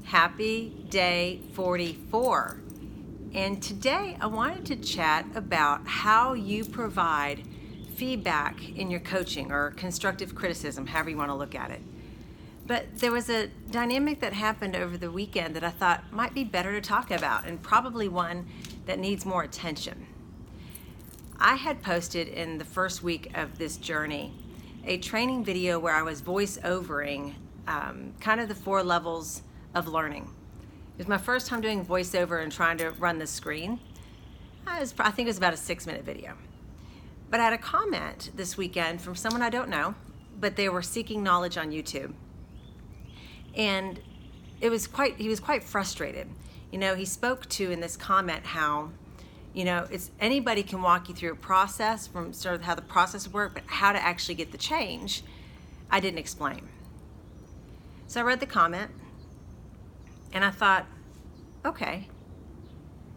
Happy day 44. And today I wanted to chat about how you provide feedback in your coaching or constructive criticism, however you want to look at it. But there was a dynamic that happened over the weekend that I thought might be better to talk about, and probably one that needs more attention. I had posted in the first week of this journey a training video where I was voice-overing kind of the 4 levels of learning. It was my first time doing voiceover and trying to run the screen. I think it was about a 6-minute video. But I had a comment this weekend from someone I don't know, but they were seeking knowledge on YouTube. And he was quite frustrated. You know, he spoke to in this comment how, you know, anybody can walk you through a process from sort of how the process works, but how to actually get the change, I didn't explain. So I read the comment and I thought, okay.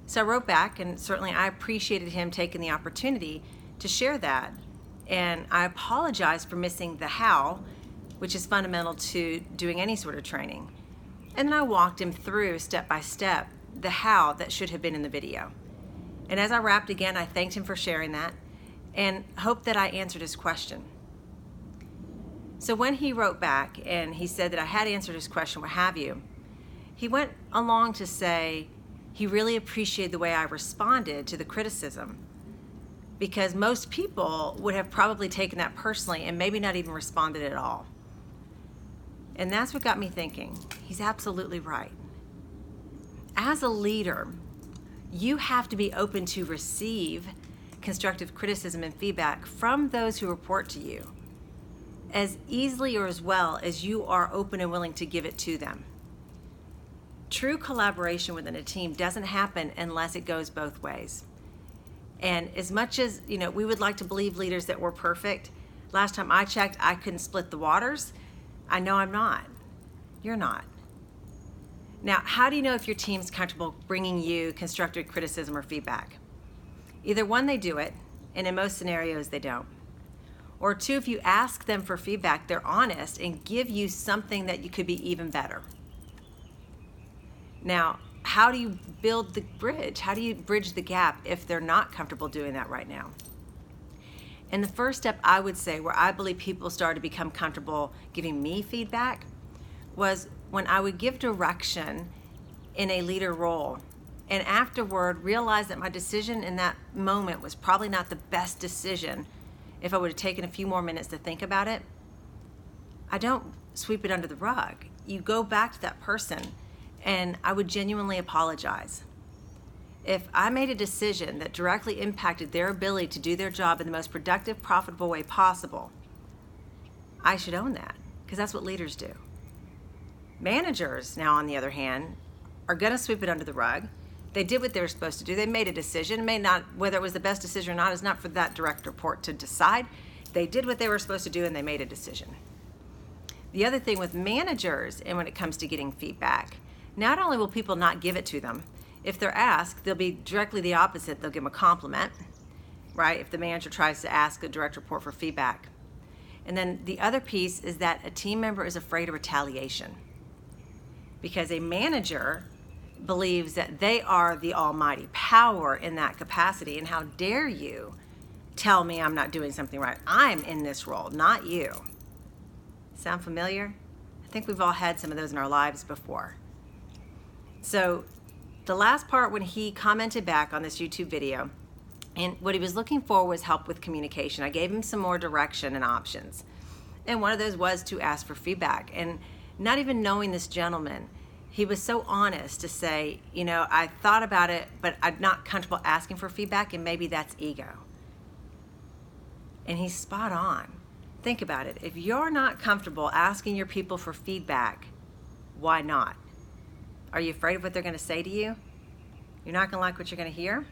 So I wrote back, and certainly I appreciated him taking the opportunity to share that. And I apologized for missing the how, which is fundamental to doing any sort of training. And then I walked him through step by step the how that should have been in the video. And as I wrapped again, I thanked him for sharing that and hoped that I answered his question. So when he wrote back and he said that I had answered his question, what have you, he went along to say he really appreciated the way I responded to the criticism, because most people would have probably taken that personally and maybe not even responded at all. And that's what got me thinking. He's absolutely right. As a leader, you have to be open to receive constructive criticism and feedback from those who report to you as easily or as well as you are open and willing to give it to them. True collaboration within a team doesn't happen unless it goes both ways. And as much as, you know, we would like to believe leaders that we're perfect, last time I checked, I couldn't split the waters. I know I'm not. You're not. Now, how do you know if your team's comfortable bringing you constructive criticism or feedback? Either 1, they do it, and in most scenarios, they don't. Or 2, if you ask them for feedback, they're honest and give you something that you could be even better. Now, how do you build the bridge? How do you bridge the gap if they're not comfortable doing that right now? And the first step I would say where I believe people started to become comfortable giving me feedback was when I would give direction in a leader role, and afterward realize that my decision in that moment was probably not the best decision. If I would have taken a few more minutes to think about it, I don't sweep it under the rug. You go back to that person, and I would genuinely apologize. If I made a decision that directly impacted their ability to do their job in the most productive, profitable way possible, I should own that, because that's what leaders do. Managers, now on the other hand, are going to sweep it under the rug. They did what they were supposed to do. They made a decision. May not, whether it was the best decision or not is not for that direct report to decide. They did what they were supposed to do and they made a decision. The other thing with managers, and when it comes to getting feedback, not only will people not give it to them, if they're asked, they'll be directly the opposite. They'll give them a compliment, right? If the manager tries to ask a direct report for feedback. And then the other piece is that a team member is afraid of retaliation, because a manager believes that they are the almighty power in that capacity, and how dare you tell me I'm not doing something right? I'm in this role, not you. Sound familiar? I think we've all had some of those in our lives before. So the last part, when he commented back on this YouTube video, and what he was looking for was help with communication. I gave him some more direction and options. And one of those was to ask for feedback. And not even knowing this gentleman, he was so honest to say, you know, I thought about it, but I'm not comfortable asking for feedback, and maybe that's ego. And he's spot on. Think about it. If you're not comfortable asking your people for feedback, why not? Are you afraid of what they're going to say to you? You're not going to like what you're going to hear?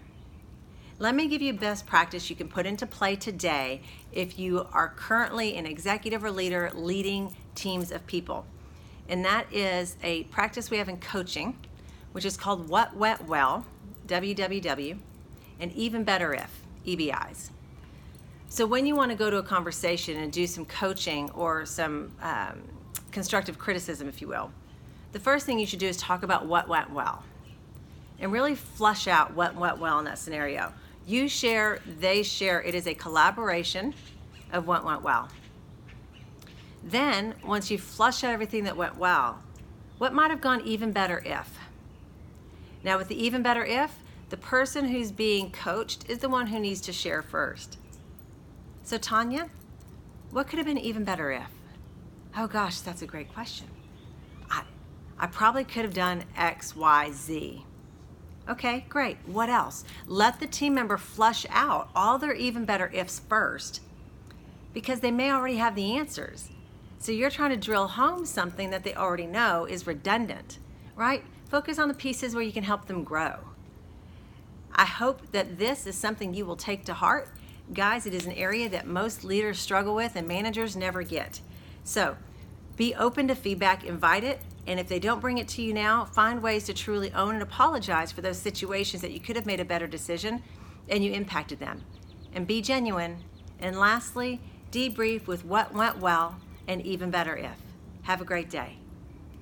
Let me give you best practice you can put into play today if you are currently an executive or leader leading teams of people. And that is a practice we have in coaching, which is called What Went Well, WWW, and Even Better If, EBIs. So when you want to go to a conversation and do some coaching or some constructive criticism, if you will, the first thing you should do is talk about what went well and really flush out what went well in that scenario. You share, they share. It is a collaboration of what went well. Then, once you flush out everything that went well, what might have gone even better if? Now, with the even better if, the person who's being coached is the one who needs to share first. So, Tanya, what could have been even better if? Oh gosh, that's a great question. I probably could have done X, Y, Z. Okay, great. What else? Let the team member flush out all their even better ifs first, because they may already have the answers. So you're trying to drill home something that they already know is redundant, right? Focus on the pieces where you can help them grow. I hope that this is something you will take to heart. Guys, it is an area that most leaders struggle with and managers never get. So be open to feedback, invite it, and if they don't bring it to you now, find ways to truly own and apologize for those situations that you could have made a better decision and you impacted them. And be genuine. And lastly, debrief with what went well and even better if. Have a great day.